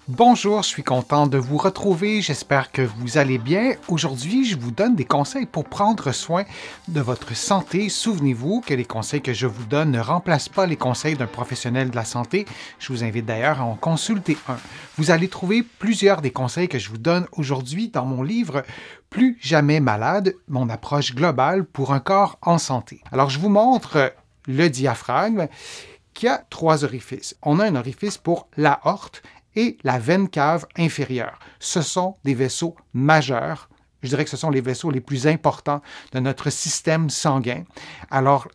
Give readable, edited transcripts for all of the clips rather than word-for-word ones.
Bonjour, je suis content de vous retrouver. J'espère que vous allez bien. Aujourd'hui, je vous donne des conseils pour prendre soin de votre santé. Souvenez-vous que les conseils que je vous donne ne remplacent pas les conseils d'un professionnel de la santé. Je vous invite d'ailleurs à en consulter un. Vous allez trouver plusieurs des conseils que je vous donne aujourd'hui dans mon livre Plus jamais malade, mon approche globale pour un corps en santé. Alors, je vous montre le diaphragme qui a trois orifices. On a un orifice pour l'aorte et la veine cave inférieure. Ce sont des vaisseaux majeurs. Je dirais que ce sont les vaisseaux les plus importants de notre système sanguin. Alors,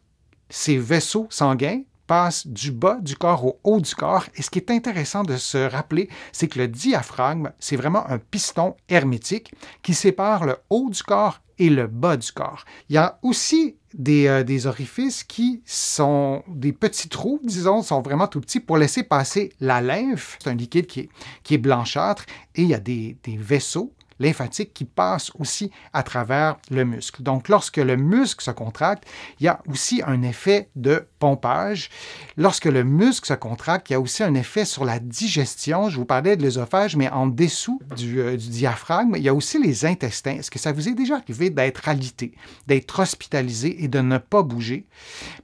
ces vaisseaux sanguins passent du bas du corps au haut du corps. Et ce qui est intéressant de se rappeler, c'est que le diaphragme, c'est vraiment un piston hermétique qui sépare le haut du corps et le bas du corps. Il y a aussi des orifices qui sont des petits trous, disons, sont vraiment tout petits pour laisser passer la lymphe. C'est un liquide qui est blanchâtre et il y a des vaisseaux lymphatiques qui passent aussi à travers le muscle. Donc, lorsque le muscle se contracte, il y a aussi un effet de pompage. Lorsque le muscle se contracte, il y a aussi un effet sur la digestion. Je vous parlais de l'œsophage, mais en dessous du diaphragme, il y a aussi les intestins. Est-ce que ça vous est déjà arrivé d'être alité, d'être hospitalisé et de ne pas bouger?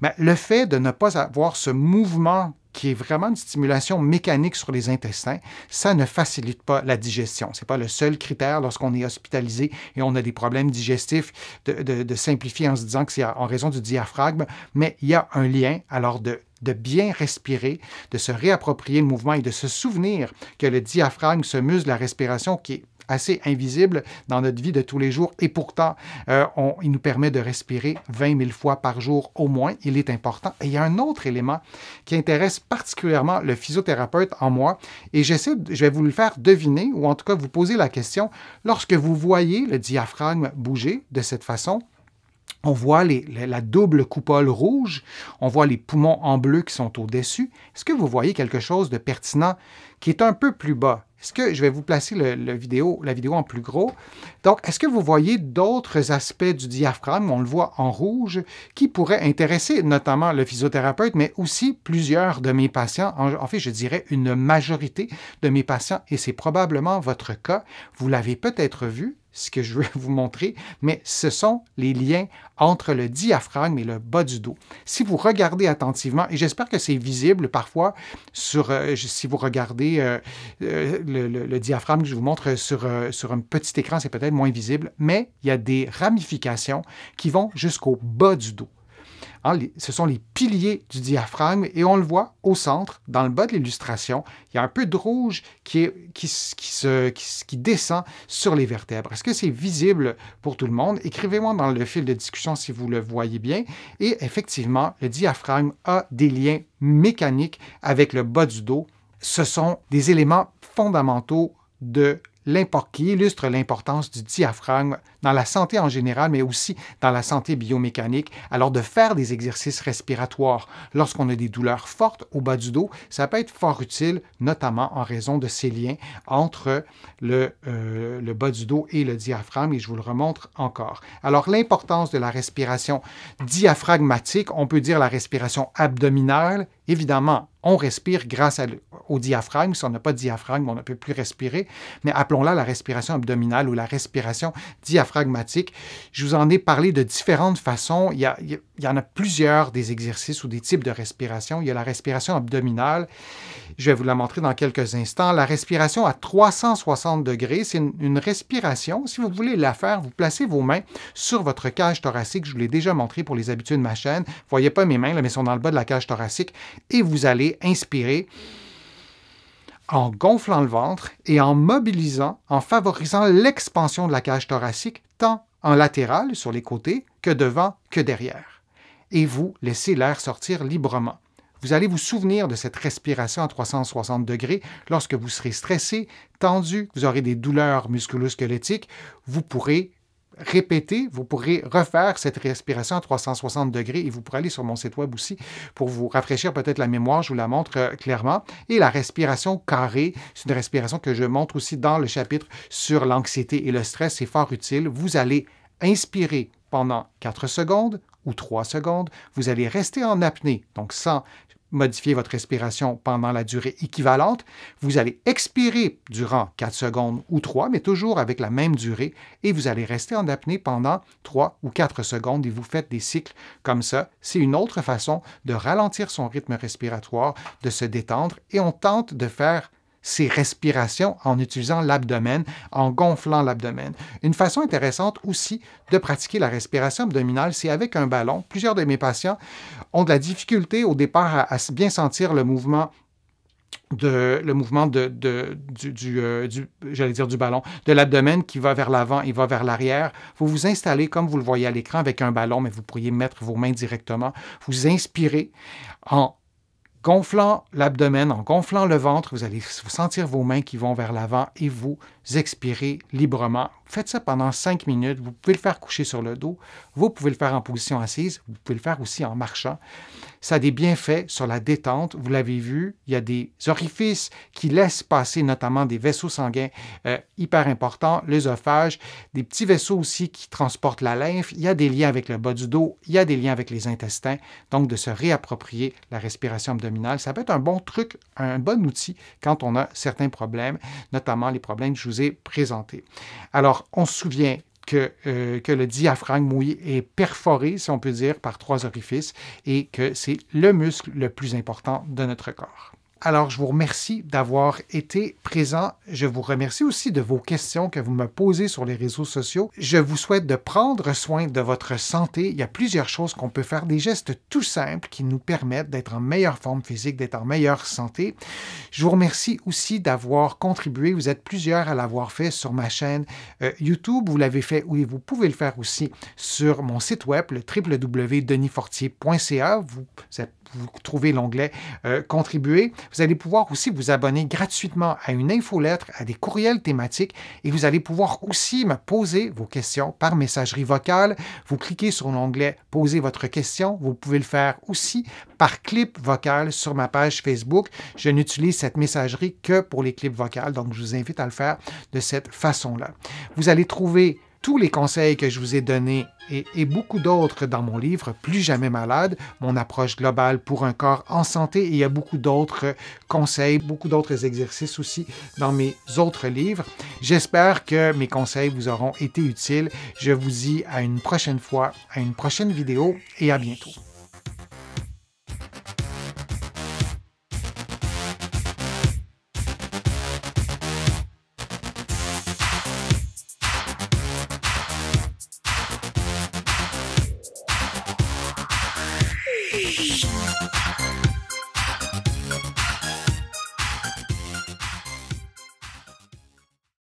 Mais le fait de ne pas avoir ce mouvement qui est vraiment une stimulation mécanique sur les intestins, ça ne facilite pas la digestion. Ce n'est pas le seul critère lorsqu'on est hospitalisé et on a des problèmes digestifs de simplifier en se disant que c'est en raison du diaphragme, mais il y a un lien. Alors de bien respirer, de se réapproprier le mouvement et de se souvenir que le diaphragme, ce muscle de la respiration qui est assez invisible dans notre vie de tous les jours et pourtant, il nous permet de respirer 20 000 fois par jour au moins. Il est important. Et il y a un autre élément qui intéresse particulièrement le physiothérapeute en moi et je vais vous le faire deviner ou en tout cas vous poser la question. Lorsque vous voyez le diaphragme bouger de cette façon, on voit la double coupole rouge, on voit les poumons en bleu qui sont au-dessus. Est-ce que vous voyez quelque chose de pertinent qui est un peu plus bas? Est-ce que je vais vous placer la vidéo en plus gros? Donc, est-ce que vous voyez d'autres aspects du diaphragme, on le voit en rouge, qui pourraient intéresser notamment le physiothérapeute, mais aussi plusieurs de mes patients, en fait, je dirais une majorité de mes patients, et c'est probablement votre cas. Vous l'avez peut-être vu, ce que je veux vous montrer, mais ce sont les liens entre le diaphragme et le bas du dos. Si vous regardez attentivement, et j'espère que c'est visible parfois si vous regardez le diaphragme que je vous montre sur un petit écran, c'est peut-être moins visible, mais il y a des ramifications qui vont jusqu'au bas du dos. Ce sont les piliers du diaphragme et on le voit au centre, dans le bas de l'illustration, il y a un peu de rouge qui descend sur les vertèbres. Est-ce que c'est visible pour tout le monde? Écrivez-moi dans le fil de discussion si vous le voyez bien. Et effectivement, le diaphragme a des liens mécaniques avec le bas du dos. Ce sont des éléments fondamentaux qui illustre l'importance du diaphragme dans la santé en général, mais aussi dans la santé biomécanique. Alors, de faire des exercices respiratoires lorsqu'on a des douleurs fortes au bas du dos, ça peut être fort utile, notamment en raison de ces liens entre le bas du dos et le diaphragme, et je vous le remontre encore. Alors, l'importance de la respiration diaphragmatique, on peut dire la respiration abdominale. Évidemment, on respire grâce au diaphragme. Si on n'a pas de diaphragme, on ne peut plus respirer. Mais appelons-la la respiration abdominale ou la respiration diaphragmatique. Je vous en ai parlé de différentes façons. Il y en a plusieurs des exercices ou des types de respiration. Il y a la respiration abdominale. Je vais vous la montrer dans quelques instants. La respiration à 360 degrés, c'est une respiration. Si vous voulez la faire, vous placez vos mains sur votre cage thoracique. Je vous l'ai déjà montré pour les habitués de ma chaîne. Vous ne voyez pas mes mains, là, mais elles sont dans le bas de la cage thoracique. Et vous allez inspirer en gonflant le ventre et en mobilisant, en favorisant l'expansion de la cage thoracique, tant en latéral, sur les côtés, que devant, que derrière. Et vous laissez l'air sortir librement. Vous allez vous souvenir de cette respiration à 360 degrés lorsque vous serez stressé, tendu, vous aurez des douleurs musculo-squelettiques. Vous pourrez répéter, vous pourrez refaire cette respiration à 360 degrés et vous pourrez aller sur mon site web aussi pour vous rafraîchir peut-être la mémoire, je vous la montre clairement. Et la respiration carrée, c'est une respiration que je montre aussi dans le chapitre sur l'anxiété et le stress, c'est fort utile. Vous allez inspirer pendant 4 secondes ou 3 secondes, vous allez rester en apnée, donc sans modifier votre respiration pendant la durée équivalente. Vous allez expirer durant 4 secondes ou 3, mais toujours avec la même durée, et vous allez rester en apnée pendant 3 ou 4 secondes et vous faites des cycles comme ça. C'est une autre façon de ralentir son rythme respiratoire, de se détendre, et on tente de faire ces respirations en utilisant l'abdomen, en gonflant l'abdomen. Une façon intéressante aussi de pratiquer la respiration abdominale, c'est avec un ballon. Plusieurs de mes patients ont de la difficulté au départ à bien sentir le mouvement du ballon, de l'abdomen qui va vers l'avant et va vers l'arrière. Vous vous installez comme vous le voyez à l'écran avec un ballon, mais vous pourriez mettre vos mains directement. Vous inspirez en gonflant l'abdomen, en gonflant le ventre, vous allez sentir vos mains qui vont vers l'avant et vous expirez librement. Faites ça pendant 5 minutes. Vous pouvez le faire coucher sur le dos. Vous pouvez le faire en position assise. Vous pouvez le faire aussi en marchant. Ça a des bienfaits sur la détente. Vous l'avez vu, il y a des orifices qui laissent passer notamment des vaisseaux sanguins hyper importants, l'œsophage, des petits vaisseaux aussi qui transportent la lymphe. Il y a des liens avec le bas du dos, il y a des liens avec les intestins. Donc, de se réapproprier la respiration abdominale, ça peut être un bon truc, un bon outil quand on a certains problèmes, notamment les problèmes que je vous ai présentés. Alors, on se souvient que le diaphragme, oui, est perforé, si on peut dire, par 3 orifices et que c'est le muscle le plus important de notre corps. Alors, je vous remercie d'avoir été présent. Je vous remercie aussi de vos questions que vous me posez sur les réseaux sociaux. Je vous souhaite de prendre soin de votre santé. Il y a plusieurs choses qu'on peut faire, des gestes tout simples qui nous permettent d'être en meilleure forme physique, d'être en meilleure santé. Je vous remercie aussi d'avoir contribué. Vous êtes plusieurs à l'avoir fait sur ma chaîne YouTube. Vous l'avez fait, oui, vous pouvez le faire aussi sur mon site web, le www.denisfortier.ca. Vous trouvez l'onglet Contribuer. Vous allez pouvoir aussi vous abonner gratuitement à une infolettre, à des courriels thématiques et vous allez pouvoir aussi me poser vos questions par messagerie vocale. Vous cliquez sur l'onglet Poser votre question. Vous pouvez le faire aussi par clip vocal sur ma page Facebook. Je n'utilise cette messagerie que pour les clips vocaux, donc je vous invite à le faire de cette façon-là. Vous allez trouver tous les conseils que je vous ai donnés et beaucoup d'autres dans mon livre « Plus jamais malade », mon approche globale pour un corps en santé. Et il y a beaucoup d'autres conseils, beaucoup d'autres exercices aussi dans mes autres livres. J'espère que mes conseils vous auront été utiles. Je vous dis à une prochaine fois, à une prochaine vidéo et à bientôt.